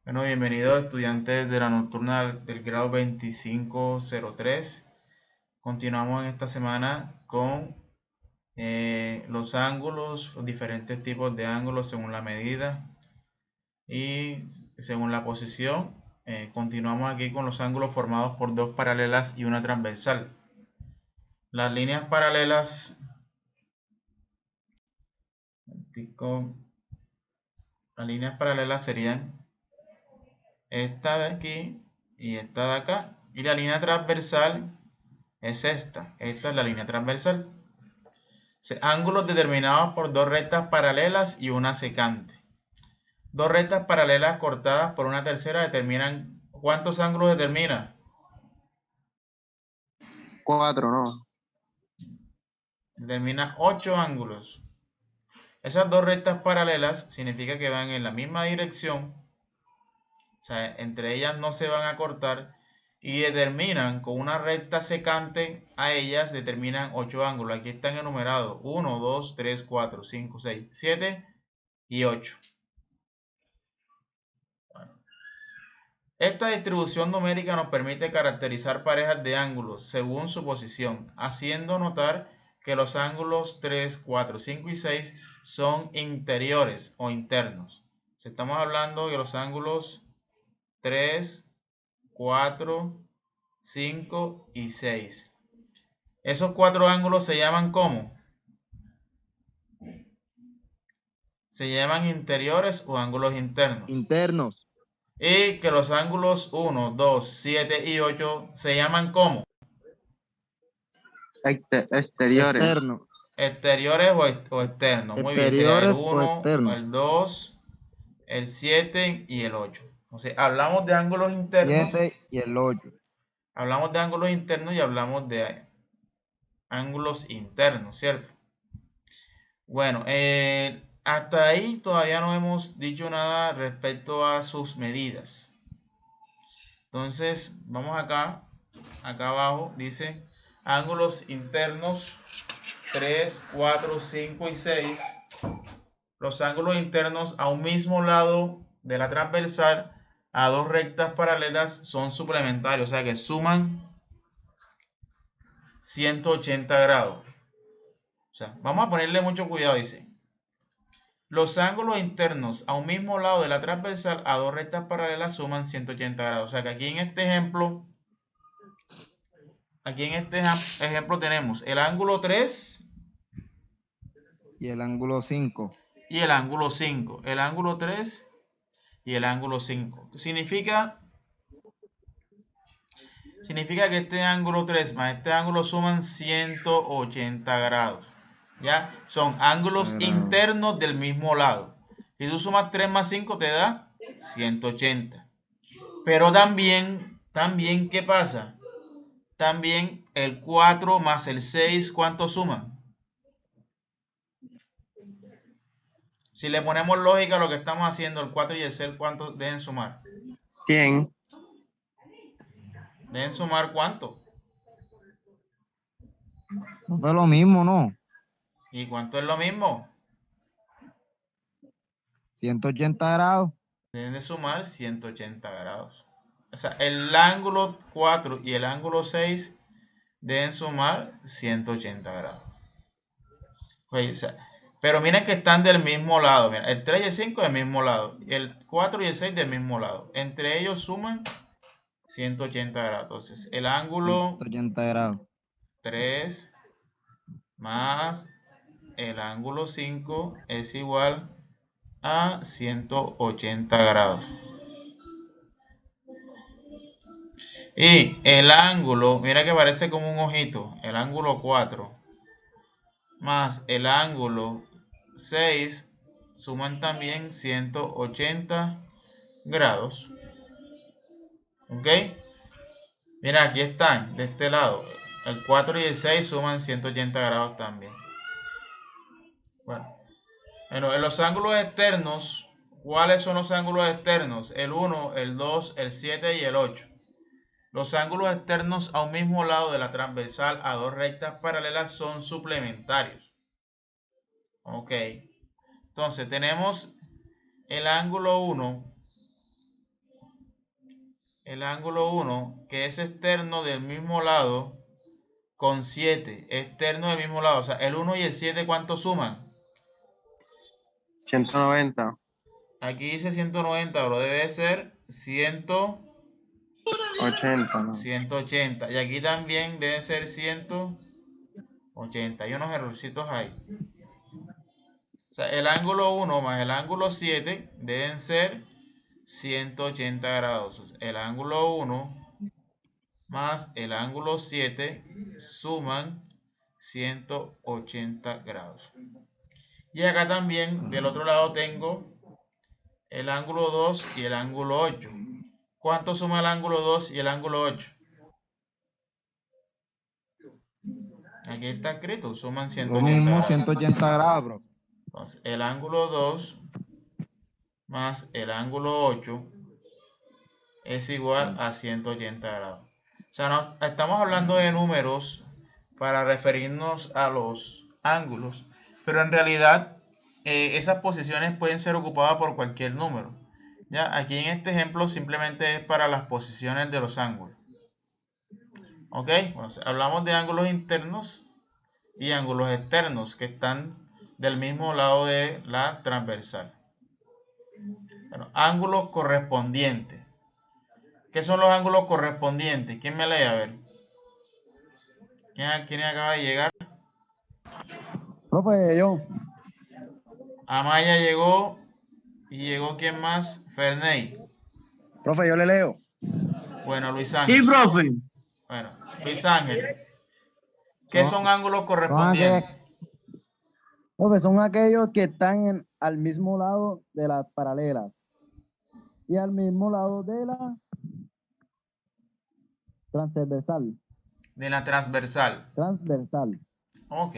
Bueno, bienvenidos estudiantes de la nocturna del grado 2503. Continuamos en esta semana con los ángulos, los diferentes tipos de ángulos según la medida y según la posición. Continuamos aquí con los ángulos formados por dos paralelas y una transversal. Las líneas paralelas, serían esta de aquí y esta de acá. Y la línea transversal es esta. Esta es la línea transversal. Ángulos determinados por dos rectas paralelas y una secante. Dos rectas paralelas cortadas por una tercera determinan. ¿Cuántos ángulos determina? 4, ¿no? Determina 8 ángulos. Esas dos rectas paralelas significa que van en la misma dirección. O sea, entre ellas no se van a cortar. Y determinan con una recta secante a ellas, determinan 8 ángulos. Aquí están enumerados: 1, 2, 3, 4, 5, 6, 7 y 8. Esta distribución numérica nos permite caracterizar parejas de ángulos según su posición, haciendo notar que los ángulos 3, 4, 5 y 6 son interiores o internos. Estamos hablando de los ángulos 3, 4, 5 y 6. Esos cuatro ángulos se llaman ¿cómo? Se llaman interiores o ángulos internos. Internos. Y que los ángulos 1, 2, 7 y 8 se llaman ¿cómo? Exteriores. Externo. Exteriores o externos. Muy bien, sería el Exteriores o 1, externos. el 2, el 7 y el 8. Entonces, hablamos de ángulos internos. 7 y el 8. Hablamos de ángulos internos y hablamos de ángulos internos, ¿cierto? Bueno, hasta ahí todavía no hemos dicho nada respecto a sus medidas. Entonces, vamos acá abajo, dice ángulos internos 3, 4, 5 y 6. Los ángulos internos a un mismo lado de la transversal a dos rectas paralelas son suplementarios, o sea que suman 180 grados. O sea, vamos a ponerle mucho cuidado, dice. Los ángulos internos a un mismo lado de la transversal a dos rectas paralelas suman 180 grados. O sea que aquí en este ejemplo, tenemos el ángulo 3 Y el ángulo 5. y el ángulo 5. El ángulo 3 y el ángulo 5. Significa que este ángulo 3 más este ángulo suman 180 grados. ¿Ya? Son ángulos internos del mismo lado. Y tú sumas 3 más 5 te da 180. Pero también, ¿qué pasa? También el 4 más el 6, ¿cuánto suman? Si le ponemos lógica a lo que estamos haciendo, el 4 y el 6, ¿cuánto deben sumar? 100. ¿Deben sumar cuánto? No fue lo mismo, ¿no? ¿Y cuánto es lo mismo? 180 grados. Deben de sumar 180 grados. O sea, el ángulo 4 y el ángulo 6 deben sumar 180 grados. Pues, o sea, pero miren que están del mismo lado. Mira, el 3 y el 5 del mismo lado. El 4 y el 6 del mismo lado. Entre ellos suman 180 grados. Entonces, el ángulo 180 grados. 3 más el ángulo 5 es igual a 180 grados. Y el ángulo, mira que parece como un ojito, el ángulo 4 más el ángulo 6 suman también 180 grados. ¿Ok? Mira, aquí están, de este lado. El 4 y el 6 suman 180 grados también. Bueno, en los ángulos externos, ¿cuáles son los ángulos externos? El 1, el 2, el 7 y el 8. Los ángulos externos a un mismo lado de la transversal a dos rectas paralelas son suplementarios. Ok. Entonces tenemos el ángulo 1 el ángulo 1, que es externo del mismo lado, con 7, externo del mismo lado. O sea, el 1 y el 7, ¿cuánto suman? 190. Aquí dice 190, bro. Debe ser 80, ¿no? 180. Y aquí también debe ser 180. Hay unos errorcitos ahí. O sea, el ángulo 1 más el ángulo 7 deben ser 180 grados. O sea, el ángulo 1 más el ángulo 7 suman 180 grados. Y acá también del otro lado tengo el ángulo 2 y el ángulo 8. ¿Cuánto suma el ángulo 2 y el ángulo 8? Aquí está escrito, suman Lo 180 mismo, grados. 180 grados, bro. Entonces, el ángulo 2 más el ángulo 8 es igual a 180 grados. O sea, estamos hablando de números para referirnos a los ángulos, pero en realidad esas posiciones pueden ser ocupadas por cualquier número. ¿Ya? Aquí en este ejemplo simplemente es para las posiciones de los ángulos. ¿Ok? Bueno, hablamos de ángulos internos y ángulos externos que están del mismo lado de la transversal. Bueno, ángulos correspondientes. ¿Qué son los ángulos correspondientes? ¿Quién me lee? A ver. ¿Quién acaba de llegar? Profe, yo. Amaya llegó. ¿Y llegó quién más? Ferney. Profe, yo le leo. Bueno, Luis Sí, Ángel. profe. Bueno, Luis Ángel. ¿Qué Son, son ángulos son correspondientes? Profe, son aquellos que están al mismo lado de las paralelas y al mismo lado de la transversal. De la transversal. Transversal. Ok.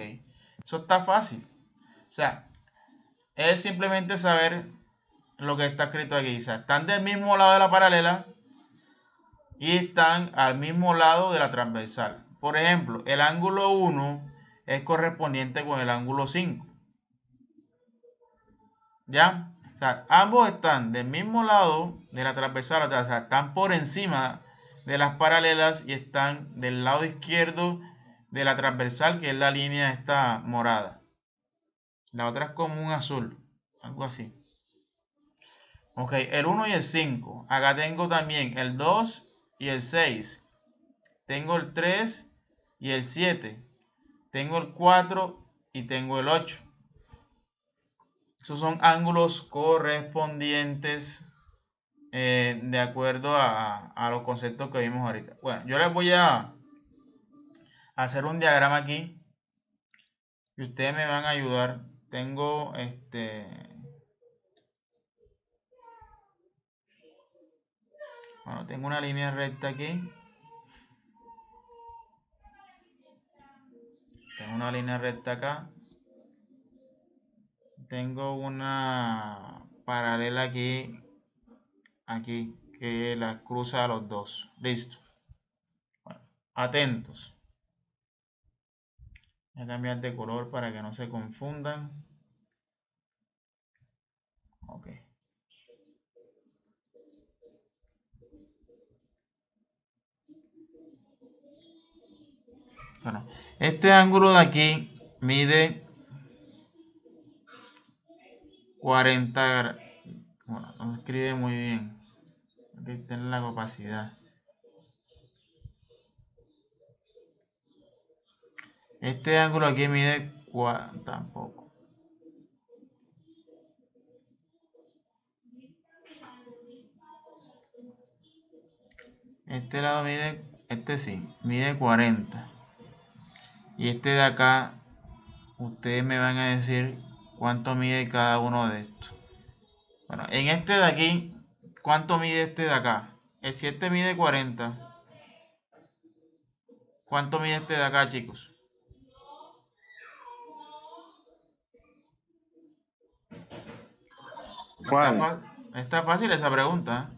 Eso está fácil. O sea, es simplemente saber lo que está escrito aquí. O sea, están del mismo lado de la paralela y están al mismo lado de la transversal. Por ejemplo, el ángulo 1 es correspondiente con el ángulo 5. ¿Ya? O sea, ambos están del mismo lado de la transversal, o sea, están por encima de las paralelas y están del lado izquierdo de la transversal, que es la línea esta morada. La otra es como un azul, algo así. Ok, el 1 y el 5. Acá tengo también el 2 y el 6. Tengo el 3 y el 7. Tengo el 4 y tengo el 8. Esos son ángulos correspondientes de acuerdo a los conceptos que vimos ahorita. Bueno, yo les voy a hacer un diagrama aquí y ustedes me van a ayudar. Tengo bueno, tengo una línea recta aquí. Tengo una línea recta acá. Tengo una paralela aquí, que la cruza a los dos. Listo. Bueno, atentos. Voy a cambiar de color para que no se confundan. Ok. Bueno, este ángulo de aquí mide 40 grados. Bueno, no escribe muy bien. Hay que tener la capacidad. Este ángulo aquí mide tampoco. Este lado mide, este sí, mide 40. Y este de acá, ustedes me van a decir cuánto mide cada uno de estos. Bueno, en este de aquí, ¿cuánto mide este de acá? Si este mide 40, ¿cuánto mide este de acá, chicos? ¿Cuál? Está fácil esa pregunta.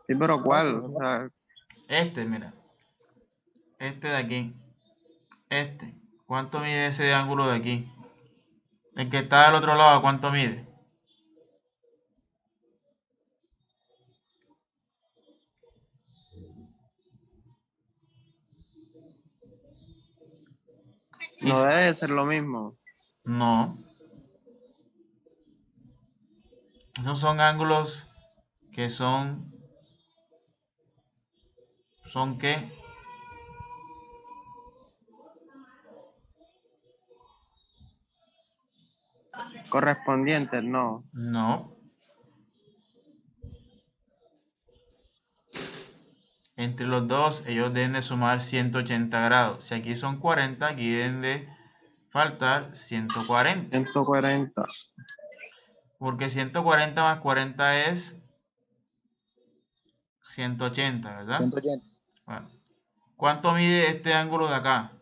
Sí, pero ¿cuál? O sea, Mira. Este de aquí. ¿Cuánto mide ese ángulo de aquí? El que está del otro lado, ¿cuánto mide? Sí, No sí. debe ser lo mismo. No. Esos son ángulos que son ¿qué? Correspondientes, no. No. Entre los dos, ellos deben de sumar 180 grados. Si aquí son 40, aquí deben de faltar 140. 140. Porque 140 más 40 es 180, ¿verdad? 180. Bueno. ¿Cuánto mide este ángulo de acá?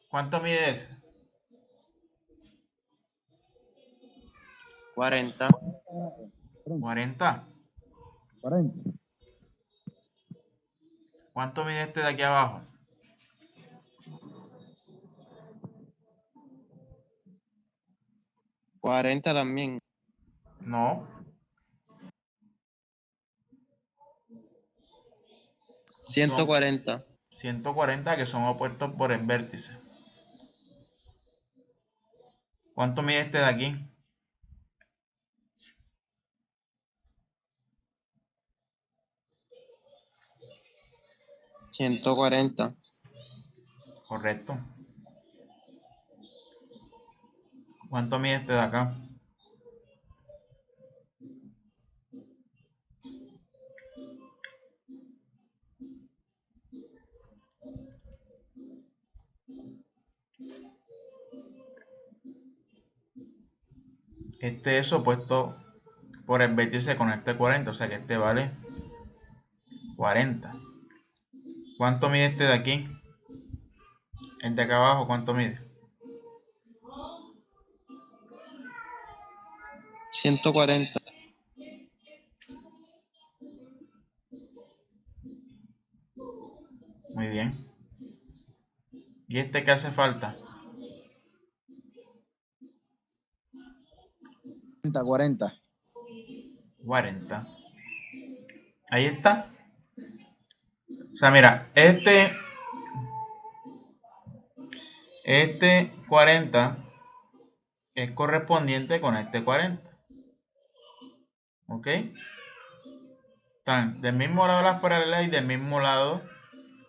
¿Cuánto mide ese? 40. 40. 40. ¿Cuánto mide este de aquí abajo? 40 también. No. 140. 140 que son opuestos por el vértice. ¿Cuánto mide este de aquí? 140. Correcto. ¿Cuánto mide este de acá? Este es opuesto por el vértice con este 40, o sea que este vale 40. ¿Cuánto mide este de aquí? El de acá abajo, ¿cuánto mide? 140. Muy bien. ¿Y este qué hace falta? 40. 40. Ahí está. O sea, mira, este 40 es correspondiente con este 40. ¿Ok? Están del mismo lado de las paralelas y del mismo lado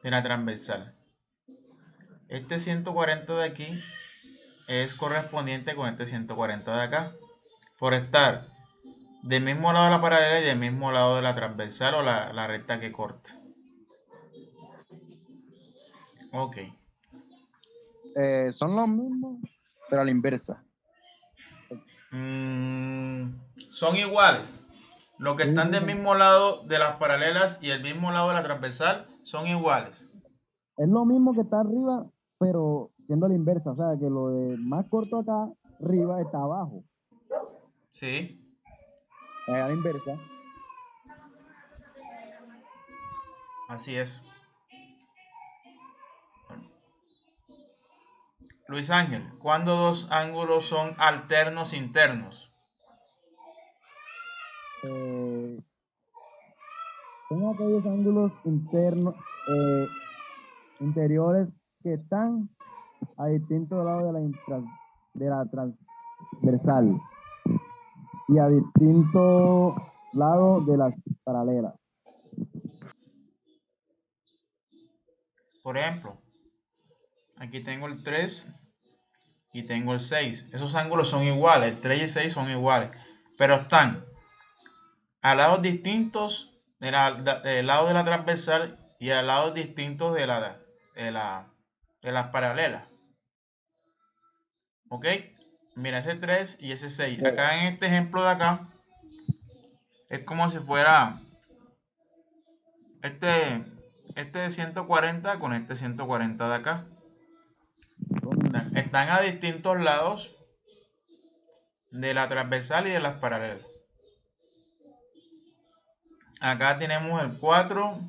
de la transversal. Este 140 de aquí es correspondiente con este 140 de acá. Por estar del mismo lado de la paralela y del mismo lado de la transversal o la recta que corta. Ok. Son los mismos, pero a la inversa. Son iguales. Los que Sí, están sí, del sí. mismo lado de las paralelas y el mismo lado de la transversal son iguales. Es lo mismo que está arriba, pero siendo a la inversa. O sea, que lo de más corto acá, arriba está abajo. ¿Sí? Es a la inversa. Así es. Luis Ángel, ¿cuándo dos ángulos son alternos internos? Son aquellos ángulos internos, interiores que están a distintos lados de la transversal y a distintos lados de las paralelas. Por ejemplo, aquí tengo el 3 y tengo el 6. Esos ángulos son iguales, el 3 y el 6 son iguales, pero están a lados distintos del lado de la transversal y a lados distintos de las paralelas. ¿Ok? Mira, ese 3 y ese 6. Acá en este ejemplo de acá, es como si fuera este de 140 con este 140 de acá. Están a distintos lados de la transversal y de las paralelas. Acá tenemos el 4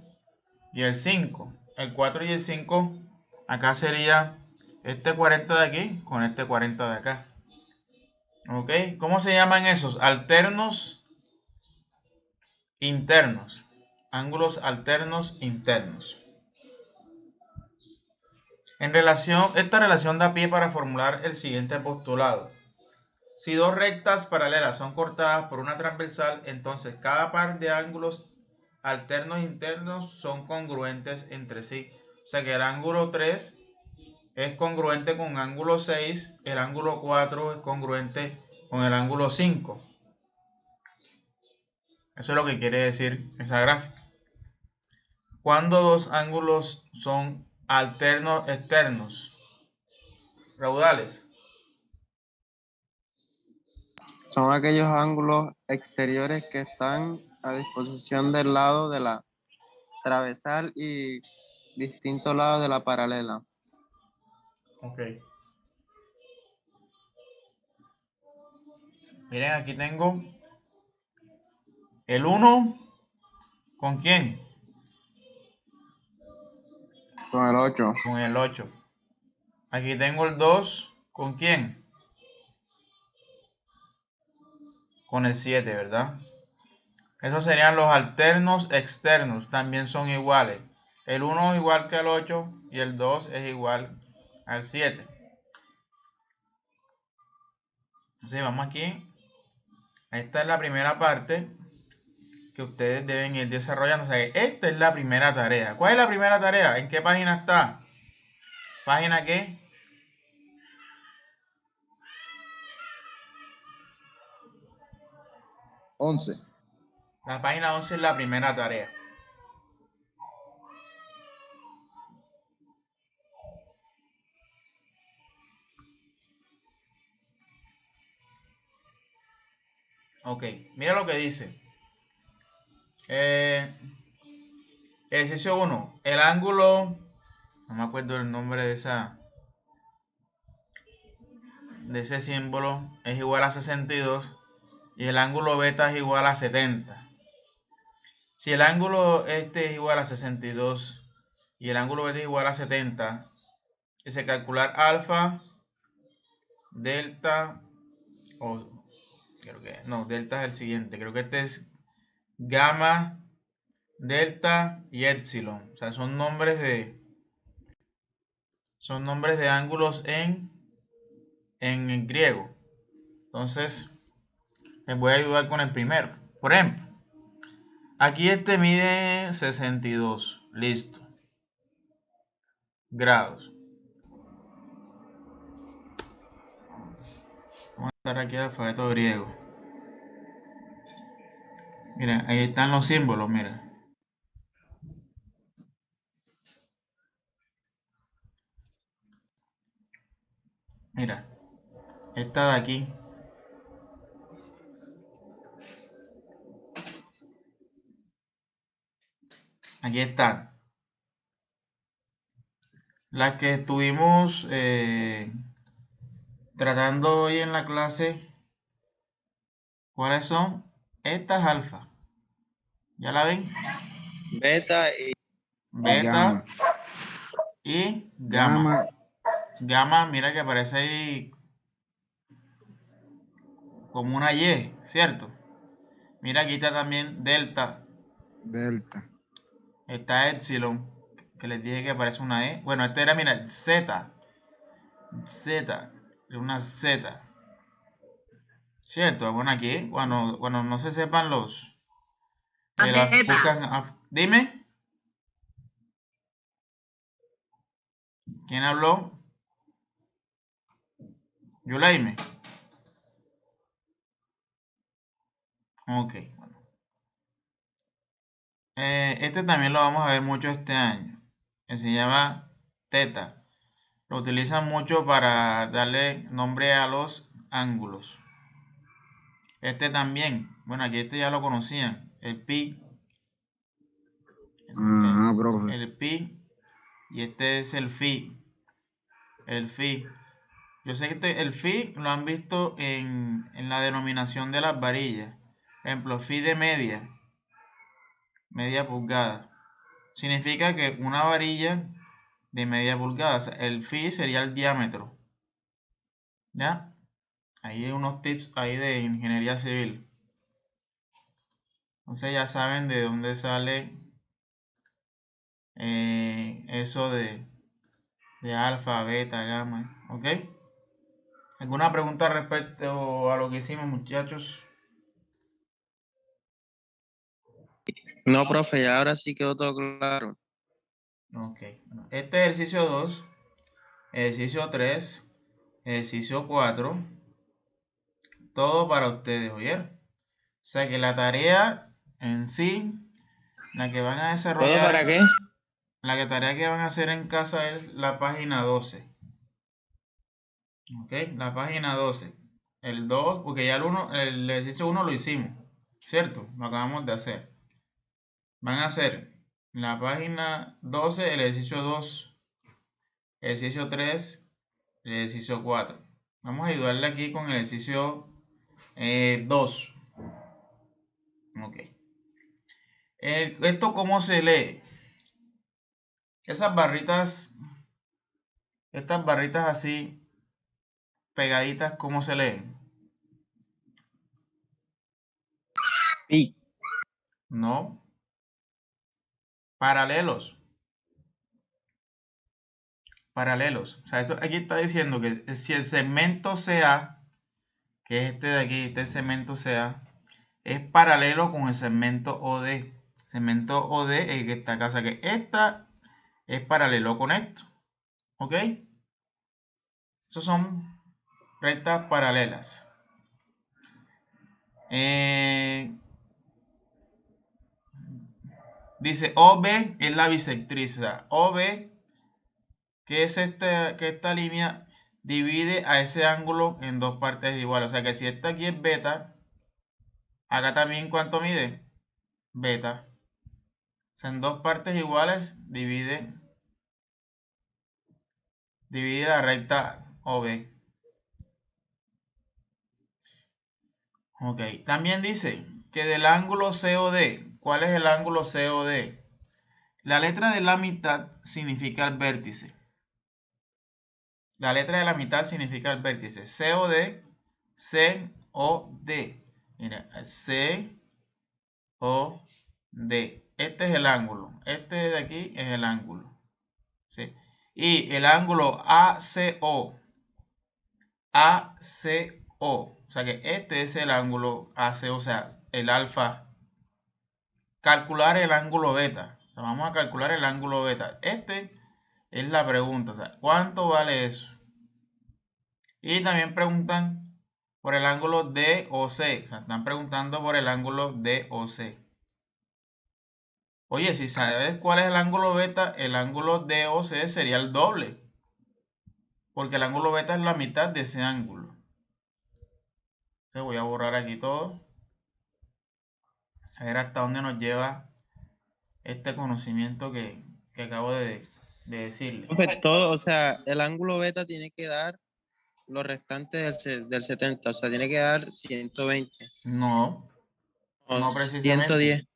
y el 5. El 4 y el 5, acá sería este 40 de aquí con este 40 de acá. ¿Ok? ¿Cómo se llaman esos? Alternos internos. Ángulos alternos internos. Esta relación da pie para formular el siguiente postulado. Si dos rectas paralelas son cortadas por una transversal, entonces cada par de ángulos alternos e internos son congruentes entre sí. O sea que el ángulo 3 es congruente con el ángulo 6, el ángulo 4 es congruente con el ángulo 5. Eso es lo que quiere decir esa gráfica. Cuando dos ángulos son alternos externos, raudales. Son aquellos ángulos exteriores que están a disposición del lado de la transversal y distinto lado de la paralela. Ok. Miren, aquí tengo el 1. ¿Con quién? Con el 8. Con el 8. Aquí tengo el 2. ¿Con quién? Con el 7, ¿verdad? Esos serían los alternos externos. También son iguales. El 1 es igual que el 8 y el 2 es igual al 7. Entonces vamos aquí. Esta es la primera parte que ustedes deben ir desarrollando. O sea, esta es la primera tarea. ¿Cuál es la primera tarea? ¿En qué página está? ¿Página qué? 11. La página 11 es la primera tarea. Ok, mira lo que dice. Ejercicio 1. El ángulo, no me acuerdo el nombre de ese símbolo, es igual a 62 y el ángulo beta es igual a 70. Si el ángulo este es igual a 62 y el ángulo beta es igual a 70, es calcular alfa, delta, o creo que no, delta es el siguiente, creo que este es gamma, delta y epsilon. O sea, son nombres de ángulos en griego. Entonces, les voy a ayudar con el primero. Por ejemplo, aquí este mide 62. Listo. Grados. Vamos a estar aquí el alfabeto griego. Mira, ahí están los símbolos, mira. Mira, esta de aquí. Aquí están. Las que estuvimos tratando hoy en la clase. ¿Cuáles son? Estas alfa. ¿Ya la ven? Beta y Beta Gamma. y gamma. Gamma. Gamma, mira que aparece ahí como una Y, ¿cierto? Mira, aquí está también delta. Delta. Está epsilon, que les dije que aparece una E. Bueno, este era, mira, Z. Z. Es una Z. ¿Cierto? Bueno, aquí, cuando no se sepan dime. ¿Quién habló? Yulaime. Ok, bueno. Este también lo vamos a ver mucho este año. Que se llama teta. Lo utilizan mucho para darle nombre a los ángulos. Este también. Bueno, aquí este ya lo conocían. El pi. Ajá, profe. El pi. Y este es el phi. El phi. Yo sé que el phi lo han visto en la denominación de las varillas. Por ejemplo, phi de media pulgada. Significa que una varilla de media pulgada, o sea, el phi sería el diámetro. ¿Ya? Ahí hay unos tips ahí de ingeniería civil. Entonces ya saben de dónde sale eso de alfa, beta, gamma, ¿ok? ¿Alguna pregunta respecto a lo que hicimos, muchachos? No, profe, ya ahora sí quedó todo claro. Ok. Este ejercicio 2, ejercicio 3, ejercicio 4, todo para ustedes, ¿oyeron? O sea que la tarea en sí, la que van a ¿Todo desarrollar, para qué? la tarea que van a hacer en casa es la página 12. Ok, la página 12. El 2, porque ya el ejercicio 1 lo hicimos, ¿cierto? Lo acabamos de hacer. Van a hacer la página 12, el ejercicio 2, ejercicio 3, el ejercicio 4. Vamos a ayudarle aquí con el ejercicio 2. Ok. ¿Esto cómo se lee? Esas barritas, estas barritas así pegaditas, ¿cómo se leen? Pi. No. Paralelos. Paralelos. O sea, esto aquí está diciendo que si el segmento CA, que es este de aquí, este segmento CA, es paralelo con el segmento OD. Segmento OD es el que está acá. O sea que esta es paralelo con esto. ¿Ok? Esos son rectas paralelas. Dice OB es la bisectriz. O sea, OB, que es que esta línea divide a ese ángulo en dos partes iguales. O sea que si esta aquí es beta, acá también ¿cuánto mide? Beta. O sea, en dos partes iguales divide la recta OB. Ok, también dice que del ángulo COD, ¿cuál es el ángulo COD? La letra de la mitad significa el vértice. La letra de la mitad significa el vértice. COD, COD. Mira, COD. Este es el ángulo. Este de aquí es el ángulo. ¿Sí? Y el ángulo ACO. ACO. O sea que este es el ángulo ACO, o sea, el alfa. Calcular el ángulo beta. O sea, vamos a calcular el ángulo beta. Este es la pregunta. O sea, ¿cuánto vale eso? Y también preguntan por el ángulo DOC. O sea, están preguntando por el ángulo DOC. Oye, si sabes cuál es el ángulo beta, el ángulo DOC sería el doble. Porque el ángulo beta es la mitad de ese ángulo. Entonces voy a borrar aquí todo. A ver hasta dónde nos lleva este conocimiento que acabo de decirle. Profe, todo, o sea, el ángulo beta tiene que dar lo restante del 70, o sea, tiene que dar 120 No, o no 110. precisamente.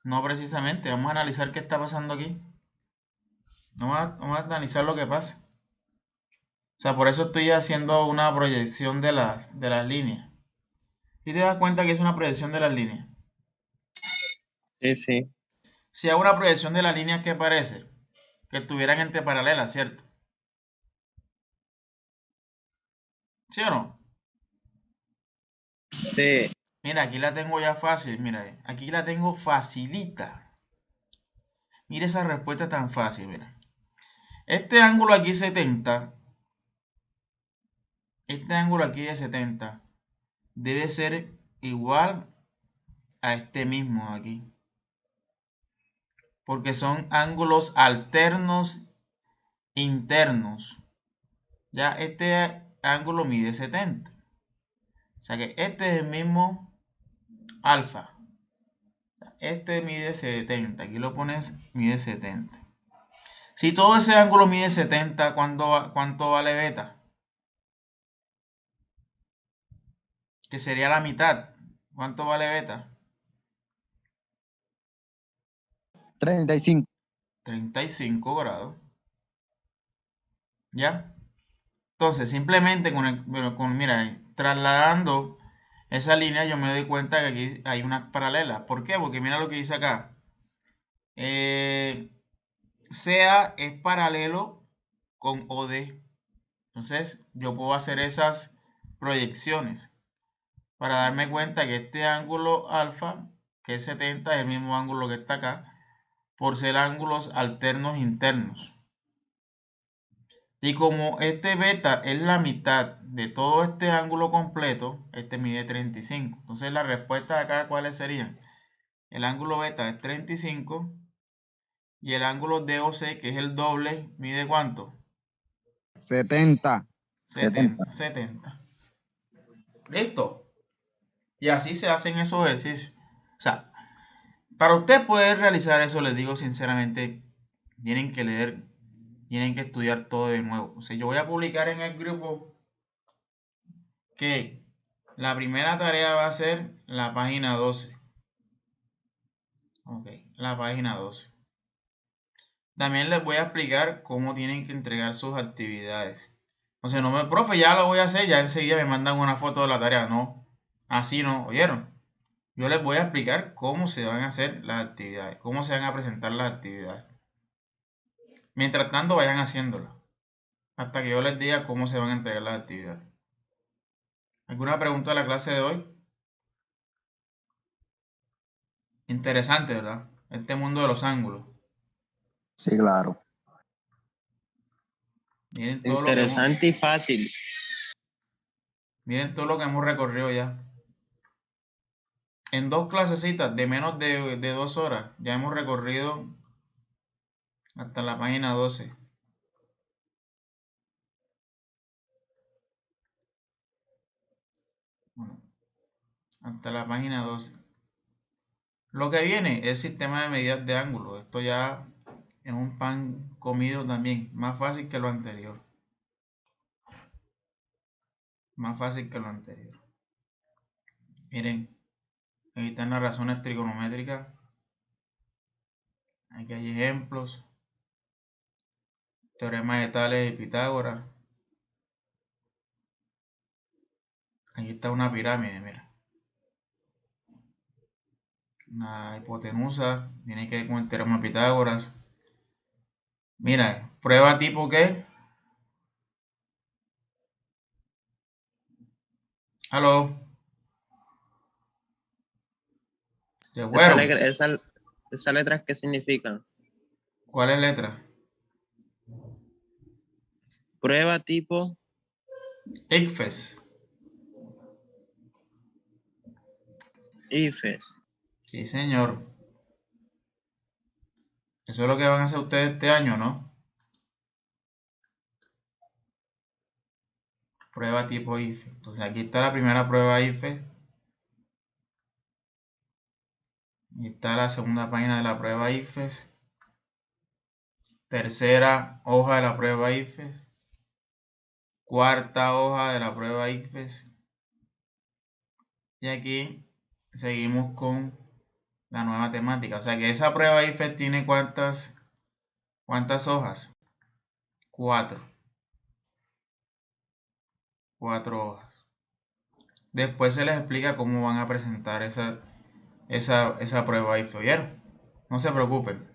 No precisamente. Vamos a analizar qué está pasando aquí. Vamos a analizar lo que pasa. O sea, por eso estoy haciendo una proyección de las líneas. ¿Y te das cuenta que es una proyección de las líneas? Sí, sí. Si hago una proyección de las líneas, ¿qué parece? Que estuvieran entre paralelas, ¿cierto? ¿Sí o no? Sí. Mira, aquí la tengo ya fácil. Mira, aquí la tengo facilita. Mira esa respuesta tan fácil, mira. Este ángulo aquí 70, este ángulo aquí de 70 debe ser igual a este mismo aquí. Porque son ángulos alternos internos. Ya este ángulo mide 70. O sea que este es el mismo alfa. Este mide 70. Aquí lo pones, mide 70. Si todo ese ángulo mide 70, ¿cuánto vale beta? Que sería la mitad. ¿Cuánto vale beta? 35. 35 grados. ¿Ya? Entonces, simplemente mira, trasladando esa línea, yo me doy cuenta que aquí hay una paralela. ¿Por qué? Porque mira lo que dice acá. CA es paralelo con OD. Entonces yo puedo hacer esas proyecciones para darme cuenta que este ángulo alfa, que es 70, es el mismo ángulo que está acá, por ser ángulos alternos internos. Y como este beta es la mitad de todo este ángulo completo, este mide 35. Entonces la respuesta de acá, ¿cuáles serían? El ángulo beta es 35 y el ángulo DOC, que es el doble, ¿mide cuánto? 70. 70. ¿Listo? Y así se hacen esos ejercicios. O sea, para usted poder realizar eso, les digo sinceramente, tienen que leer, tienen que estudiar todo de nuevo. O sea, yo voy a publicar en el grupo que la primera tarea va a ser la página 12. Ok, la página 12. También les voy a explicar cómo tienen que entregar sus actividades. O sea, no me, profe, ya lo voy a hacer, ya enseguida me mandan una foto de la tarea. No, así no, ¿oyeron? Yo les voy a explicar cómo se van a hacer las actividades, cómo se van a presentar las actividades. Mientras tanto, vayan haciéndolo, hasta que yo les diga cómo se van a entregar las actividades. ¿Alguna pregunta de la clase de hoy? Interesante, ¿verdad? Este mundo de los ángulos. Sí, claro. Miren todo lo que Interesante y fácil. miren todo lo que hemos recorrido ya. En 2 clasecitas de menos de 2 horas ya hemos recorrido hasta la página 12. Bueno, hasta la página 12. Lo que viene es sistema de medidas de ángulo. Esto ya es un pan comido también. Más fácil que lo anterior. Más fácil que lo anterior. Miren, aquí están las razones trigonométricas. Aquí hay ejemplos. Teorema de Tales y Pitágoras. Aquí está una pirámide, mira. Una hipotenusa. Tiene que ver con el teorema de Pitágoras. Mira, prueba tipo ¿qué? Aló. ¿De Esas fueron? letras, ¿qué significan? ¿Cuál es letra? Prueba tipo ICFES. IFES. Sí, señor. Eso es lo que van a hacer ustedes este año, ¿no? Prueba tipo IFES. Entonces aquí está la primera prueba IFES. Aquí está la segunda página de la prueba IFES. Tercera hoja de la prueba IFES. Cuarta hoja de la prueba IFES. Y aquí seguimos con la nueva temática. O sea que esa prueba IFES tiene ¿cuántas hojas? 4. 4 hojas. Después se les explica cómo van a presentar esa prueba IFES. ¿Oyeron? No se preocupen.